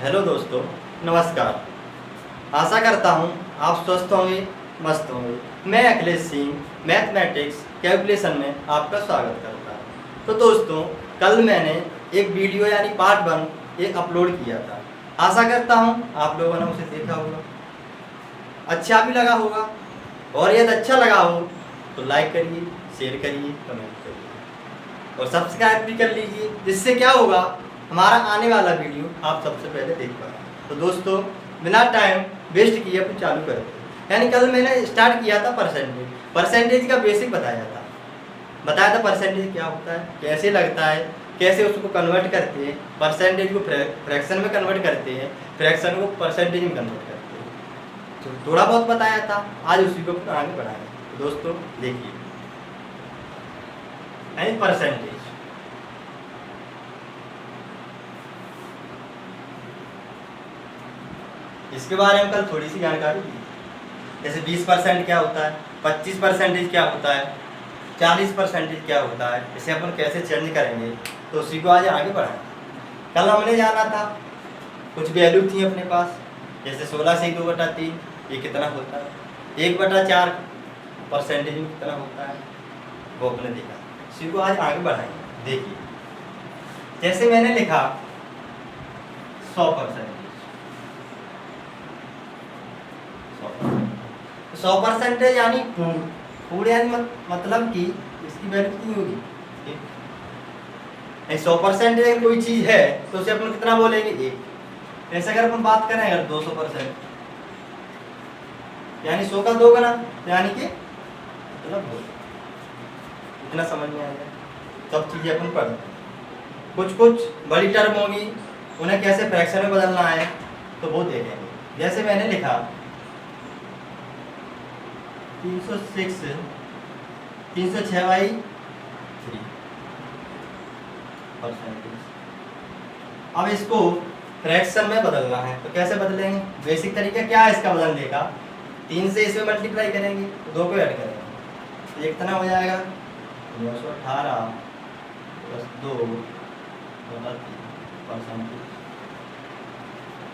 Hello दोस्तों, नमस्कार। आशा करता हूँ आप स्वस्थ होंगे, मस्त होंगे। मैं अखिलेश सिंह मैथमेटिक्स कैलकुलेशन में आपका स्वागत करता हूँ। तो दोस्तों, कल मैंने एक वीडियो यानी पार्ट 1 एक अपलोड किया था। आशा करता हूँ आप लोगों ने उसे देखा होगा, अच्छा भी लगा होगा, और यदि अच्छा लगा हो तो लाइक करिए, शेयर करिए, कमेंट करिए और सब्सक्राइब भी कर लीजिए। जिससे क्या होगा, हमारा आने वाला वीडियो आप सबसे पहले देख पाएंगे। तो दोस्तों, बिना टाइम वेस्ट किए अपन चालू करते हैं। यानी कल मैंने स्टार्ट किया था परसेंटेज का बेसिक बताया था परसेंटेज क्या होता है, कैसे लगता है, कैसे उसको कन्वर्ट करते हैं, परसेंटेज को फ्रैक्शन में कन्वर्ट करते हैं, फ्रैक्शन को परसेंटेज में कन्वर्ट करते हैं। तो थोड़ा बहुत बताया था, आज उसी को आगे बढ़ाएंगे। तो दोस्तों देखिए, यानी परसेंटेज, इसके बारे में कल थोड़ी सी जानकारी दी। जैसे 20% क्या होता है, 25% क्या होता है, 40% क्या होता है, इसे अपन कैसे चेंज करेंगे, तो उसी को आज आगे बढ़ाएं। कल हमने जाना था, कुछ वैल्यू थी अपने पास, जैसे 16 से 2/3 ये कितना होता है, 1/4 परसेंटेज में कितना होता है, वो अपने देखा। इसी को आज आगे बढ़ाएंगे। देखिए, जैसे मैंने लिखा 100%, 100% यानी पूरे यानी मतलब कि इसकी वैल्यू कितनी होगी। 100% कोई चीज है तो उसे अपन कितना बोलेंगे, 1। ऐसे अगर अपन बात करें अगर 200% यानी 100 का 2 गुना, यानी कि मतलब 2। इतना समझ में आएगा। सब चीजें अपन पढ़, कुछ बड़ी टर्म होगी, उन्हें कैसे फ्रैक्शन में बदलना है तो वो देखेंगे। जैसे मैंने लिखा 306/3 परसेंटेज। अब इसको फ्रैक्शन में बदलना है तो कैसे बदलेंगे, बेसिक तरीका क्या है इसका बदलने का, 3 से इसमें मल्टीप्लाई करेंगे, 2 को ऐड करेंगे, तो एक कितना हो जाएगा 918 + 2/3 परसेंटेज।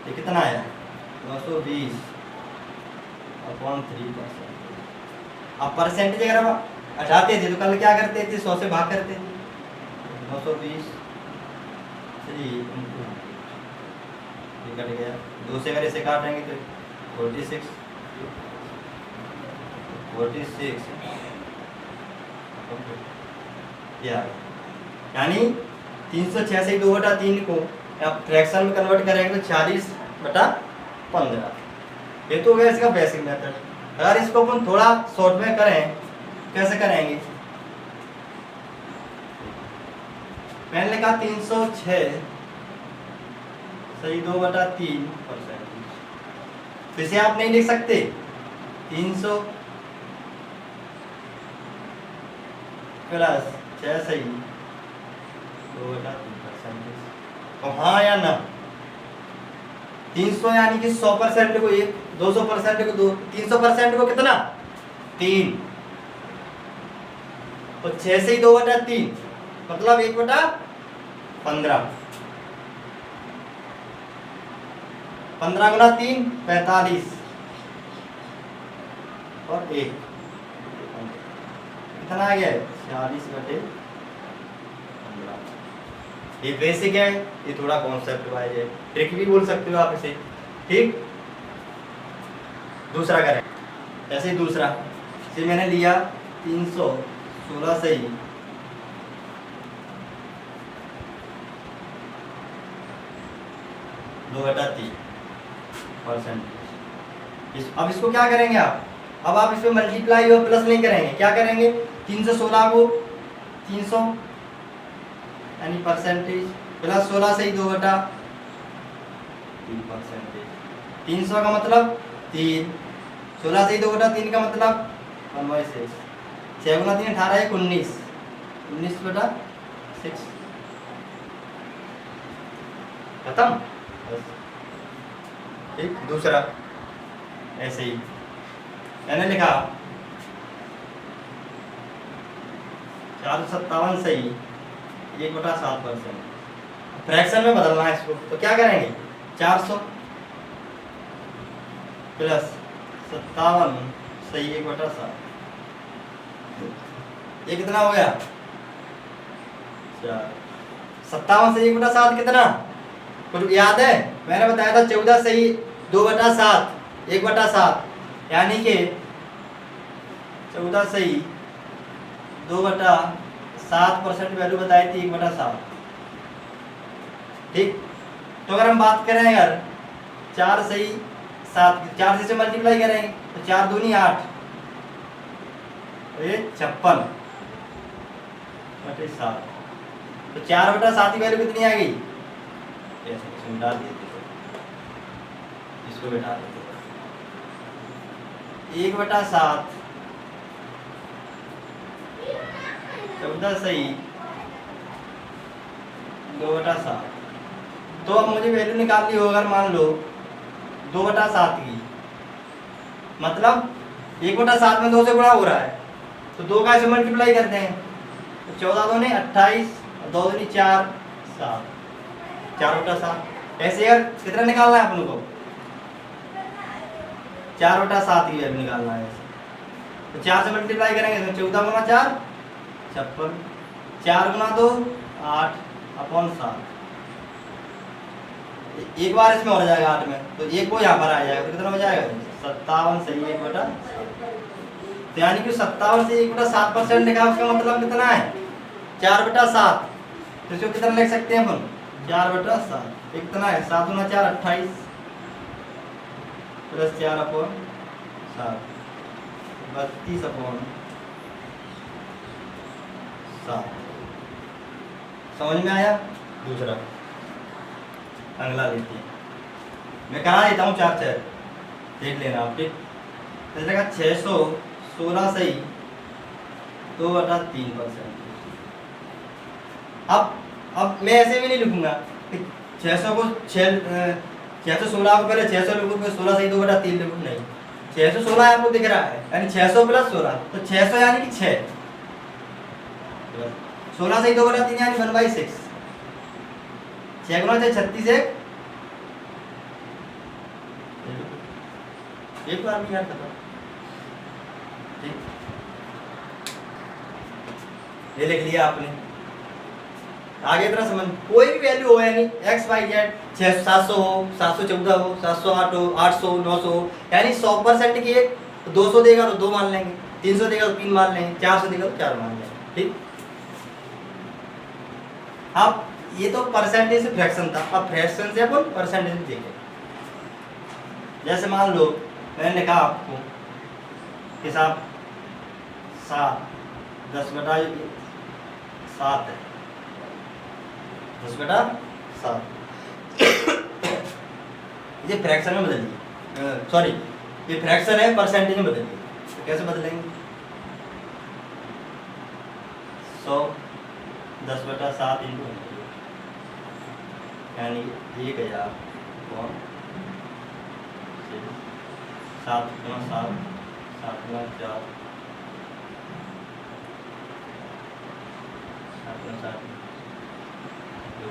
ये कितना आया 920/3%। अब परसेंटेज अगर हम हटाते थे तो कल क्या करते थे, 100 से भाग करते थे, 920 कट गया, 2 से अगर इसे काटेंगे तो 46 यानी 306 से 2/3 को आप फ्रैक्शन में कन्वर्ट करेंगे तो 40/15। ये तो हो गया इसका बेसिक मेथड। अगर इसको अपन थोड़ा शॉर्ट में करें, कैसे करेंगे, मैंने लिखा 306 से 2/3 परसेंटेज। इसे आप नहीं लिख सकते 300 + 6 से 2/3 परसेंटेज। तो हाँ या ना, 300 यानी कि 100% को 1, 200% को 2, 300% को कितना 3, तो 6 से 2/3 मतलब 1/15। 15 गुना 3 45 और 1 कितना आ गया 40/15। ये बेसिक है, ये थोड़ा कॉन्सेप्ट वाइज है, ट्रिक भी बोल सकते हो आप इसे। ठीक, दूसरा करें। ऐसे ही दूसरा से मैंने लिया 316 से 2/3 परसेंटेज। अब इसको क्या करेंगे आप, अब आप इसमें मल्टीप्लाई और प्लस नहीं करेंगे, क्या करेंगे 316 को 300 यानी परसेंटेज प्लस 16 से 2/3 परसेंटेज। 300 का मतलब 3, 16 से 2/3 का मतलब 1/6, 6 गुना 3 18 1 19, 19/6 खत्म। ठीक, दूसरा ऐसे ही मैंने लिखा 457 से 1/7%। फ्रैक्शन में बदलना है इसको, तो क्या करेंगे 400 प्लस 57 सही 1/7, ये कितना हो गया 4। 57 से 1/7 कितना, कुछ याद है? मैंने बताया था 14 सही 2/7, 1/7, यानी कि 14 सही 2/7% वैल्यू बताई थी 1/7। ठीक, तो अगर हम बात करें अगर 4 सही 7, 4 से मल्टीप्लाई करेंगे तो 4 दूनी 8, ये 56/7, तो 4/7 की वैल्यू कितनी आ गई, इसमें डाल देते थे, इसको बैठा देते थे 1/7, 14 सही 2/7। तो अब मुझे वैल्यू निकालनी हो, अगर मान लो 2/7 की, मतलब 1/7 में 2 से गुणा हो रहा है, तो 2 का ऐसे मल्टीप्लाई करते हैं, तो 14 दूनी 28 और 2 दूनी 4, 7, 4/7। ऐसे अगर कितना निकालना है अपन को, 4/7 की वैल्यू निकालना है ऐसे, तो 4 से मल्टीप्लाई करेंगे तो 14 गुना 4 56, 4 गुना 2 8/7। एक बार इसमें हो जाएगा 8 में, तो एक को यहाँ पर आ जाएगा, तो कितना हो जाएगा 57 सही 1/7। तो यानी कि 57 से 1/7% लिखा, उसका मतलब कितना है 4/7। तो इसको कितना लिख सकते हैं अपन 4/7, कितना है 7 गुना 4 28 प्लस 4/7 32/7। समझ में आया? दूसरा अगला लेते हैं, मैं करा देता हूँ 4 4 देख लेना आप। ठीक, जैसे का 616 सही 2/3%। अब मैं ऐसे भी नहीं लिखूंगा कि 600 को 616 को पहले 600 लिखूँ, फिर 16 सही 2/3 लिखूँ, नहीं, 616 आपको दिख रहा है, यानी 600 प्लस 16, तो 600 यानी कि 6, 16 सही 2/3 यानी 1/6, 6 गुना 6 36 एक बार भी याद करता। ठीक, ये लिख लिया आपने। आगे इतना समझ, कोई भी वैल्यू हो, यानी x y z 700 हो, 714 हो, 708 हो, 800 900 हो, यानी 100% की एक, 200 देगा तो 2 मान लेंगे, 300 देगा तो 3 मान लेंगे, 400 देगा तो 4 मान लेंगे। ठीक, अब ये तो परसेंटेज से फ्रैक्शन था, अब फ्रैक्शन से अपन परसेंटेज देखें। जैसे मान लो मैंने लिखा आपको हिसाब 7 10/7 है, 10/7 ये फ्रैक्शन में बदलिए, सॉरी ये फ्रैक्शन है, परसेंटेज में बदलिए। तो कैसे बदलेंगे, 100 10/7 इंटू 100, यानी 1000 7 गुना 7 7 गुना 4 7 गुना 7 2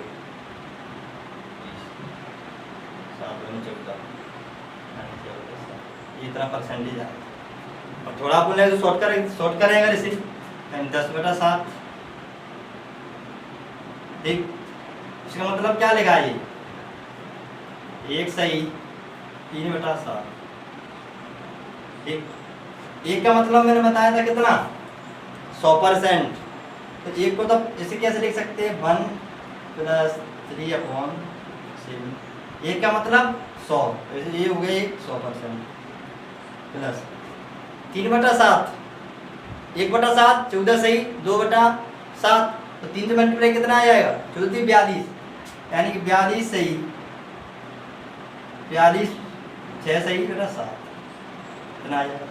7 गुना 14, इतना परसेंटेज है। और थोड़ा अपन तो शॉर्ट करेंगे इसे, 10/7। ठीक, इसका मतलब क्या लिखा है, ये 1 सही 3/7। ठीक, एक का मतलब मैंने बताया था कितना 100%, तो एक को तो इसे कैसे लिख सकते हैं 1 + 3/7, एक का मतलब 100, तो ये हो गया 100% प्लस 3/7, 1/7 14 सही 2/7, तो 3 से मल्टीप्लाई कितना आ जाएगा 14 42, यानी कि 42 सही 42 6 सही 7 कितना आ जाएगा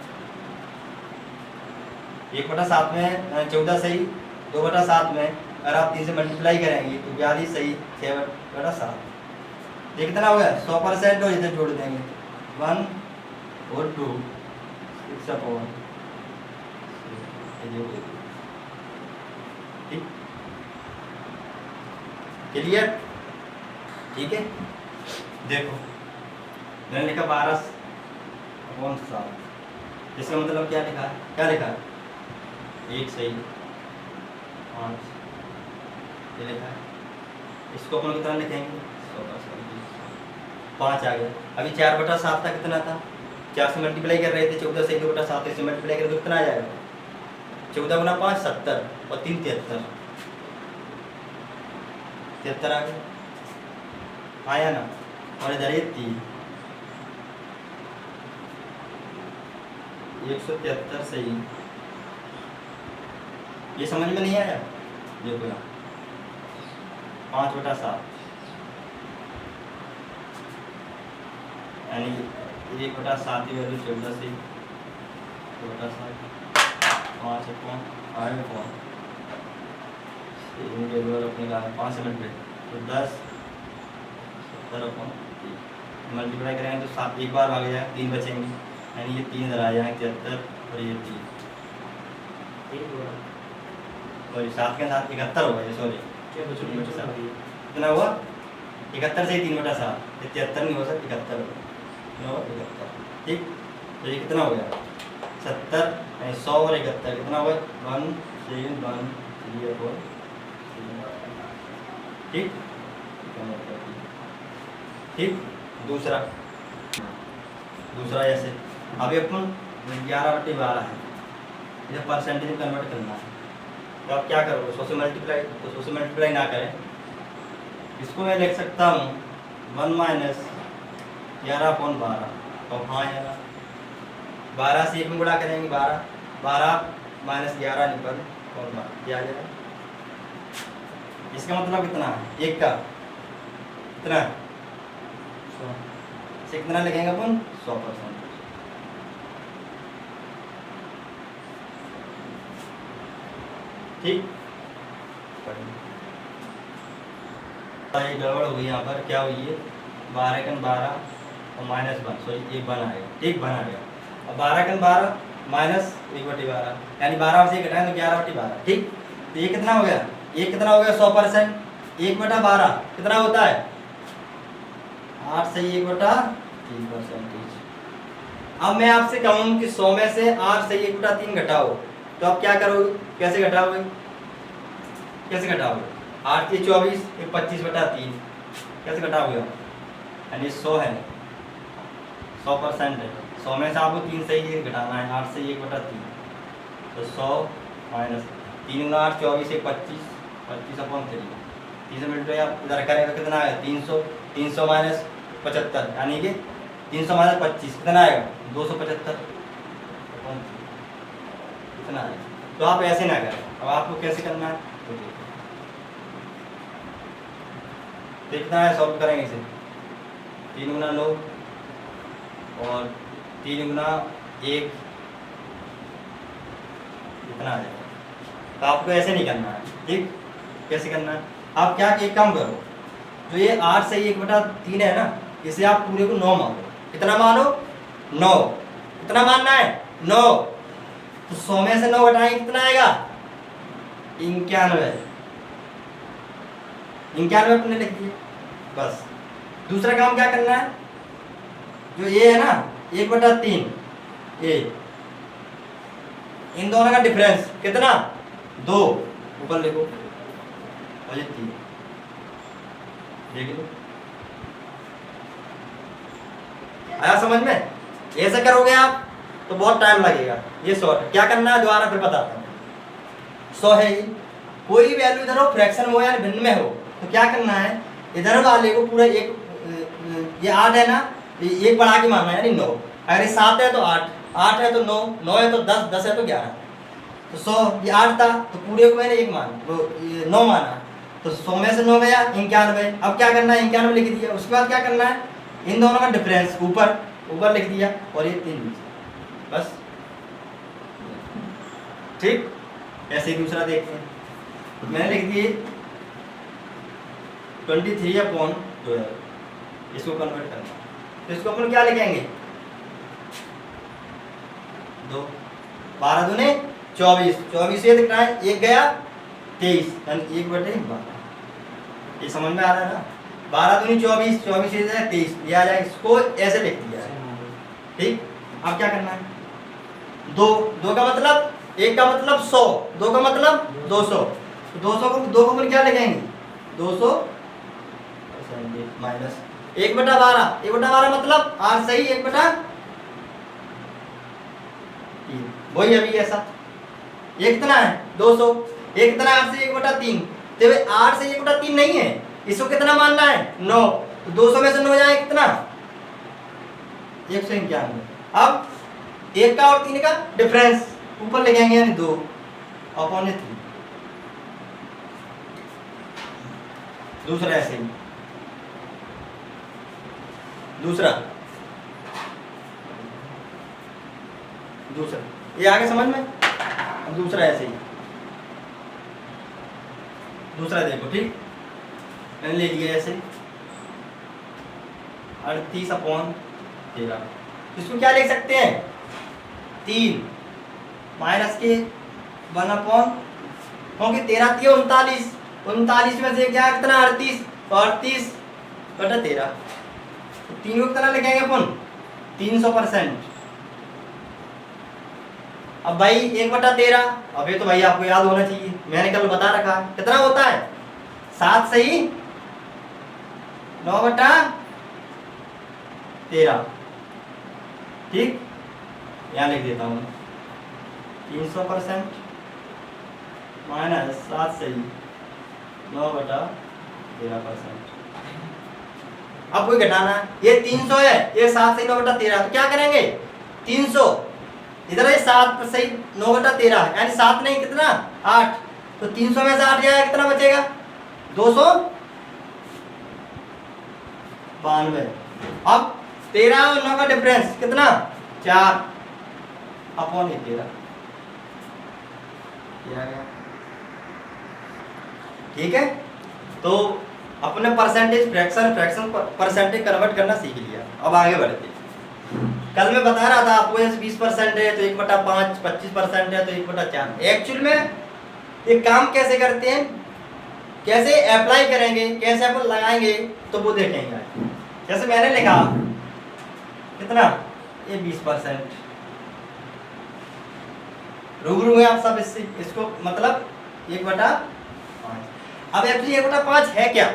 1/7 में 14 सही 2/7 में अगर आप 3 से मल्टीप्लाई करेंगे तो 42 सही 6/7, ये कितना हो गया 100%, और इधर जोड़ देंगे 1 और 2 6/, ठीक, क्लियर? ठीक है, देखो मैंने लिखा 12/7, इसका मतलब क्या लिखा है, क्या लिखा है, 1 सही 5 ये लिखा है। इसको अपन कितना लिखेंगे, 5 आ गया। अभी 4/7 था, कितना था, 4 से मल्टीप्लाई कर रहे थे, 14 से 1/7 से मल्टीप्लाई करें तो कितना आ जाएगा, 14 गुना 5 70 और 3 73 73 आ गया, आया ना। और इधर ये 3 173 सही। ये समझ में नहीं आया, देखो यहाँ 5/7 यानी 1/7 की वैल्यू 14 से 1/7 5/8 अपने का 5 से मल्टीप्लाई तो 10 70/3 मल्टीप्लाई करेंगे तो 7 एक बार भाग जाएगा, 3 बचेंगे यानी ये 3 इधर आ जाएंगे 73 और ये 3 सॉरी 7 के साथ 71 हो गया, सॉरी कितना हुआ 71 से 3/7 73 नहीं हो सकता 71 होगा 71 ठीक। तो ये कितना हो गया 70 100 और 71 कितना हुआ 1 ठीक ठीक। दूसरा ऐसे अभी अपन 11/12 है, ये परसेंटेज में कन्वर्ट करना है तो आप क्या करोगे 100 से मल्टीप्लाई, तो 100 से मल्टीप्लाई ना करें, इसको मैं लिख सकता हूँ 1 - 11/12 और हाँ यार 12 से 1 में गुणा करेंगे 12 - 11 निकल और 12 क्या आ जाएगा। इसका मतलब कितना है, एक का कितना 100 से कितना लिखेंगे अपन 100%। ठीक ये गड़बड़ हो गई यहाँ पर, क्या हुई है 12 और -1 सॉरी ये बन आएगा, ठीक बन आ गया। अब 12 -1/12 यानी 12 से घटाएं तो 11/12 ठीक। तो ये कितना हो गया, ये कितना हो गया 100%। 1/12 कितना होता है 8 से 1/3%। अब मैं आपसे कहूँ कि 100 में से 8 से 1/3 घटाओ तो आप क्या करोगे, कैसे घटाओगे 8 से 24 25/3 कैसे घटाओगे आप, यानी 100 है 100% है, 100 में से आपको 3 से ही घटाना है 8 से 1/3 तो 100 - 3 × 8 24 1 25 25/3 3 से मल्टीप्लाई आप इधर करेंगे कितना आएगा 300 300 - 75 यानी कि 300 - 25 कितना आएगा 275 कितना आएगा। तो आप ऐसे ना करें, अब आपको कैसे करना है तो देखना है, सॉल्व करेंगे इसे 3 × 9 और 3 × 1 इतना आ जाएगा। तो आपको ऐसे नहीं करना है ठीक, कैसे करना है आप क्या एक काम करो, जो ये 8 से 1/3 है ना इसे आप पूरे को 9 मानो, कितना मानो 9, कितना मानना है 9। तो 100 में से 9 घटाएंगे कितना आएगा 91 अपने लिख दिए बस। दूसरा काम क्या करना है, जो ये है ना 1/3 ये इन दोनों का डिफरेंस कितना 2 ऊपर लिखो और ये 3 देख लो। आया समझ में, ऐसे करोगे आप तो बहुत टाइम लगेगा। ये शॉर्ट क्या करना है दोबारा फिर बताता हूँ। 100 है ये, कोई वैल्यू इधर हो फ्रैक्शन में हो या भिन्न में हो तो क्या करना है इधर वाले को पूरा एक ये 8 है ना एक बढ़ा के मानना है यानी 9। अगर ये 7 है तो 8 8 है तो 9 9 है तो 10 10 है तो 11। तो 100 ये 8 था तो पूरे को मैंने एक मान 9 माना तो 100 में से 9 गया 91। अब क्या करना है 91 लिख दिया। उसके बाद क्या करना है इन दोनों का डिफरेंस ऊपर लिख दिया और ये 3 बस ठीक। ऐसे ही दूसरा देखते हैं, मैंने लिख दिए 23/12 इसको कन्वर्ट करना तो इसको अपन क्या लिखेंगे 2 12 दूने 24 24 से कितना है 1 गया 23 यानी 1/12। ये समझ में आ रहा है ना। 12 दूनी 24, 24 से 23, ये आ जाएगा। इसको ऐसे लिख दिया है, ठीक। अब क्या करना है, दो का मतलब, एक का मतलब 100, दो का मतलब 200, तो 200 को 2 को अपन क्या लिखेंगे, 200 माइनस 1/12, 1/12 मतलब 8 सही 1/3, वही अभी ऐसा। ये कितना है 200, ये कितना 8 से 1/3, तो 8 से 1/3 नहीं है, इसको कितना मानना है 9, तो 200 में से 9 जाए कितना 191। अब 1 का और 3 का डिफरेंस ऊपर ले जाएंगे, यानी 2/3। दूसरा ऐसे ही, दूसरा ये आगे समझ में। अब दूसरा ऐसे ही, दूसरा देखो, ठीक, मैंने ले लिया ऐसे 38/13। इसको क्या लिख सकते हैं 3 माइनस के 1/, क्योंकि 13 3 39, 39 में से क्या कितना 38, तो 38/13, 3 को कितना लिखेंगे अपन 300%। अब भाई 1/13, अब ये तो भाई आपको याद होना चाहिए, मैंने कल बता रखा कितना होता है 7 सही 9/13, ठीक। यहाँ लिख देता हूँ 300% माइनस 7 सही 9/13%। अब कोई घटाना है, ये 300 है, ये 7 सही 9/13, तो क्या करेंगे 300, इधर ये 7 सही 9/13, यानी 7 नहीं कितना 8, तो 300 में से 8 जाएगा कितना बचेगा 292। अब 13 और 9 का डिफरेंस कितना 4/13 किया गया, ठीक है। तो अपने परसेंटेज फ्रैक्शन परसेंटेज कन्वर्ट करना सीख लिया। अब आगे बढ़ते, कल मैं बता रहा था आपको 20% है तो 1/5, 25% है तो 1/4। एक्चुअल में ये काम कैसे करते हैं, कैसे अप्लाई करेंगे, कैसे अपन लगाएंगे, तो वो देखेंगे। जैसे मैंने लिखा कितना ये 20%, रूबरू है आप सब इससे, इसको मतलब 1/5। अब एक्चुअली 1/5 है क्या,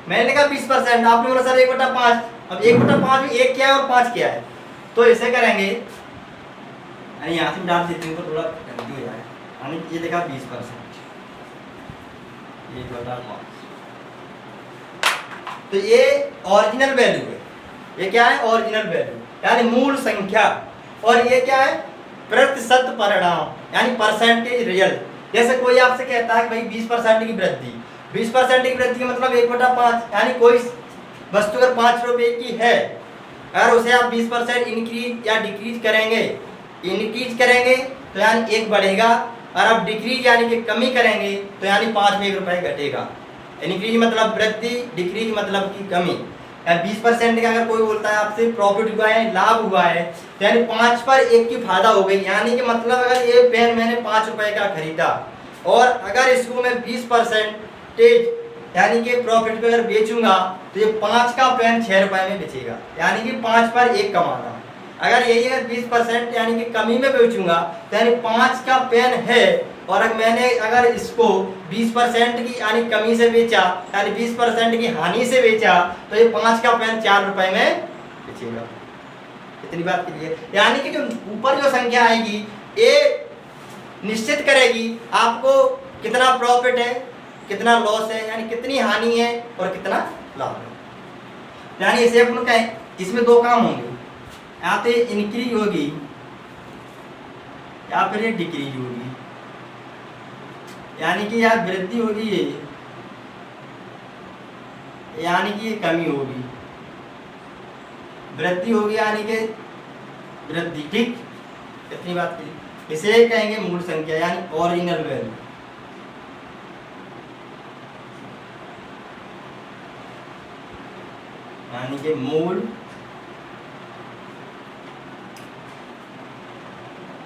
मैंने लिखा 20%, आपने बोला सर 1/5। अब 1/5 में 1 क्या है और 5 क्या है, तो इसे करेंगे, यहाँ से डाल देते हैं तो थोड़ा गलती हो जाए, यानी ये देखा 20%, 1/5, तो ये ओरिजिनल वैल्यू है, ये क्या है ओरिजिनल वैल्यू यानी मूल संख्या, और ये क्या है प्रतिशत परिणाम यानी परसेंटेज रिजल्ट। जैसे कोई आपसे कहता है कि भाई 20% की वृद्धि, 20% की वृद्धि मतलब 1/5, यानी कोई वस्तु अगर 5 रुपए की है, अगर उसे आप 20% इंक्रीज या डिक्रीज करेंगे, इंक्रीज करेंगे तो यानी 1 बढ़ेगा, और आप डिक्रीज यानी कि कमी करेंगे तो यानी 5 में 1 रुपये घटेगा। इंक्रीज मतलब वृद्धि, डिक्रीज मतलब की कमी। यानी 20% का अगर कोई बोलता है आपसे प्रॉफिट हुआ है, लाभ हुआ है, तो यानी 5 पर 1 की फायदा हो गई, यानी कि मतलब अगर ये पेन मैंने 5 रुपए का खरीदा और अगर इसको मैं 20% यानी कि प्रॉफिट पे अगर बेचूंगा तो ये 5 का पेन 6 रुपए में बेचेगा, यानी कि 5 पर 1 कमाना। अगर यही अगर 20% यानी कि कमी में बेचूंगा तो यानी 5 का पेन है, और अगर मैंने अगर इसको 20% की यानी कमी से बेचा, यानी 20% की हानि से बेचा, तो ये 5 का पेन 4 रुपए में बेचेगा। इतनी बात के लिए यानी कि जो ऊपर जो संख्या आएगी ये निश्चित करेगी आपको कितना प्रॉफिट है, कितना लॉस है, यानी कितनी हानि है और कितना लाभ है। यानी इसे अपन कहें, इसमें 2 काम होंगे, या तो इंक्रीज होगी या फिर ये डिक्रीज होगी, यानी कि यार वृद्धि होगी ये, यानी कि ये कमी होगी, वृद्धि होगी यानी कि वृद्धि, ठीक। इतनी बात की इसे कहेंगे मूल संख्या यानी ओरिजिनल वैल्यू। यानी कि मूल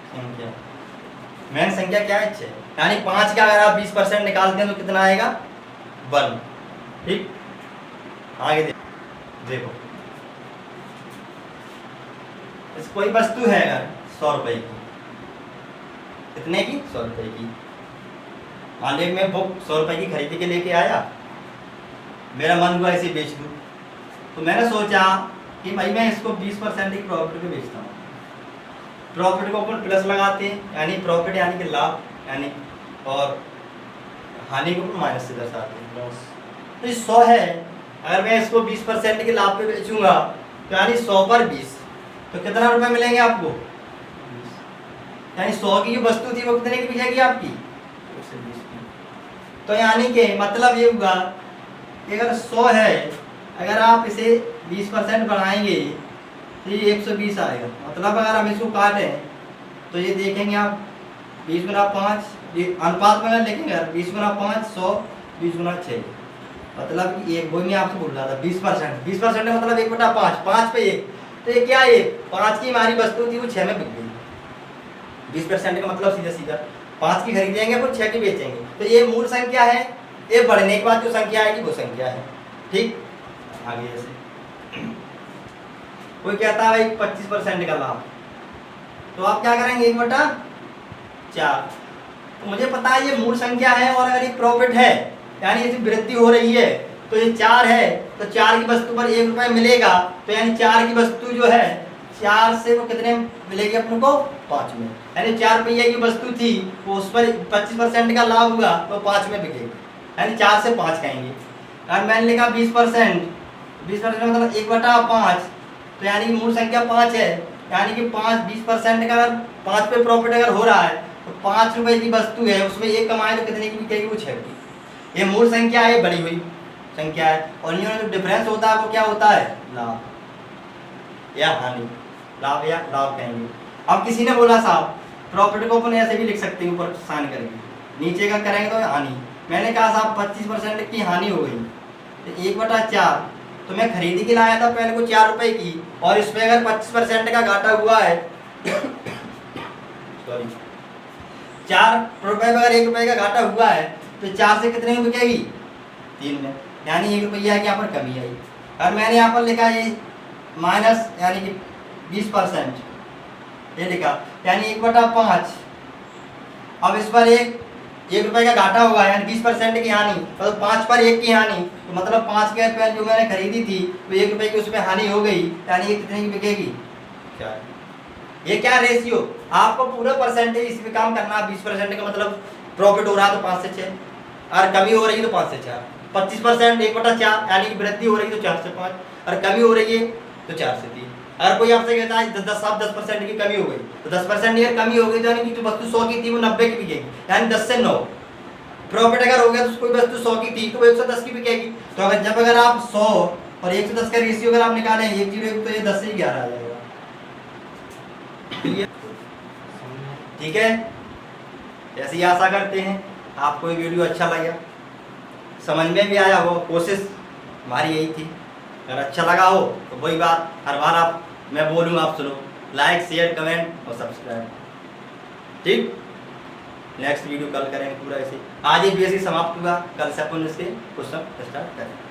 संख्या, मेन संख्या क्या है 6, यानी 5 का अगर आप 20% निकालते हैं तो कितना आएगा 1, ठीक। आगे देखो, इस कोई वस्तु है अगर 100 रुपए की, कितने की? 100 रुपए की। मान लीजिए मैं बुक 100 रुपए की खरीद के लेके आया, मेरा मन हुआ इसे बेच दूं, तो मैंने सोचा कि भाई मैं इसको 20% की प्रॉफिट पे बेचता हूँ। प्रॉफिट को अपन प्लस लगाते हैं, यानी प्रॉफिट यानी कि लाभ, यानी और हानि को अपन माइनस से दर्शाते हैं, लॉस। तो ये 100 है, अगर मैं इसको 20% के लाभ पे बेचूंगा तो यानी 100 पर 20, तो कितना रुपए मिलेंगे आपको? यानी 100 की जो वस्तु थी वो कितने की बिकेगी आपकी? 120 की। तो यानी कि मतलब ये हुआ कि अगर 100 है, अगर आप इसे 20% बढ़ाएंगे तो ये 120 आएगा। मतलब अगर हम इसको काटें तो ये देखेंगे आप 20 गुना 5, ये अनुपात में अगर लिखेंगे 20 गुना 5 100, 20 गुना 6, मतलब कि एक, वही मैं आपसे बोल रहा था 20%। 20% मतलब 1/5, 5 पे 1, तो ये क्या है? 5 की हमारी वस्तु थी वो 6 में बिक गई। 20% का मतलब सीधा सीधा 5 की खरीदेंगे वो 6 की बेचेंगे, तो ये मूल संख्या है। ये बढ़ने के बाद जो संख्या आएगी वो संख्या है। ठीक, आगे ऐसे कोई कहता है भाई 25% का लाभ, तो आप क्या करेंगे? 1/4। तो मुझे पता है ये मूल संख्या है, और अगर ये प्रॉफिट है यानी इसमें वृद्धि हो रही है, तो ये 4 है, तो 4 की वस्तु पर 1 रुपये मिलेगा, तो यानी 4 की वस्तु जो है 4 से वो कितने मिलेगी अपने को? 5 में। यानी 4 रुपये की वस्तु थी, वो उस पर 25% का लाभ हुआ तो 5 में बिकेगी, यानी 4 से 5 कहेंगे। अगर मैंने लिखा 20%, 20% मतलब 1/5, तो यानी कि मूल संख्या 5 है, यानी कि 20% का अगर 5 पे प्रॉफिट अगर हो रहा है तो 5 रुपए की वस्तु है, उसमें 1 कमाए तो कितने की बिकेगी? वो 6 की। ये मूल संख्या है, बड़ी हुई संख्या है, और इनमें जो डिफरेंस होता है वो क्या होता है? लाभ या हानि, लाभ या लाभ कहेंगे। अब किसी ने बोला साहब प्रॉफिट को अपन ऐसे भी लिख सकते हैं, ऊपर साइन करके, नीचे का करेंगे तो हानि। मैंने कहा साहब 25% की हानि हो गई, तो 1/4, तो मैं खरीदी के लाया था पहले को 4 रुपए की, और इसमें अगर 25% का घाटा हुआ है सॉरी 4 रुपए में अगर 1 रुपए का घाटा हुआ है, तो 4 से कितने में बिकेगी? 3 में, यानी 1 रुपया की यहाँ पर कमी आई। और मैंने यहाँ पर लिखा ये माइनस, यानी कि 20%, ये लिखा, यानी 1/5। अब इस पर 1 रुपए का घाटा हुआ है, यानी 20% की हानि, तो 5 पर 1 की हानि, तो मतलब 5 के रुपये जो मैंने खरीदी थी तो 1 रुपए की उसमें हानि हो गई, यानी ये कितने की बिकेगी? 4। ये क्या रेशियो? आपको पूरा परसेंटेज इस पे काम करना है। 20% का मतलब प्रॉफिट हो रहा है तो 5 से 6, और कमी हो रही है तो 5 से 4। 25% 1/4, यानी कि वृद्धि हो रही है तो 4 से 5, और कमी हो रही है तो 4 से 3। अगर कोई आपसे कहता है 10% की कमी हो गई, तो 10% अगर कमी हो गई तो यानी कि जो वस्तु 100 की थी वो 90 की बिकेगी, यानी 10 से 9। प्रॉफिट अगर हो गया तो कोई वस्तु 100 की थी तो वो 110 की बिकेगी। तो अगर आप 100 और 110 का रेशियो अगर आप निकालें 1/0, तो ये 10 से 11 आ जाएगा। ठीक है, ऐसी आशा करते हैं आपको ये वीडियो अच्छा लगा, समझ में भी आया हो। कोशिश हमारी यही थी। अगर अच्छा लगा हो तो वही बात, हर बार आप मैं बोलूँ आप सुनो, लाइक शेयर कमेंट और सब्सक्राइब। ठीक, नेक्स्ट वीडियो कल करेंगे पूरा ऐसे। आज ही बेसिक समाप्त हुआ, कल से अपन इसके क्वेश्चन स्टार्ट करेंगे।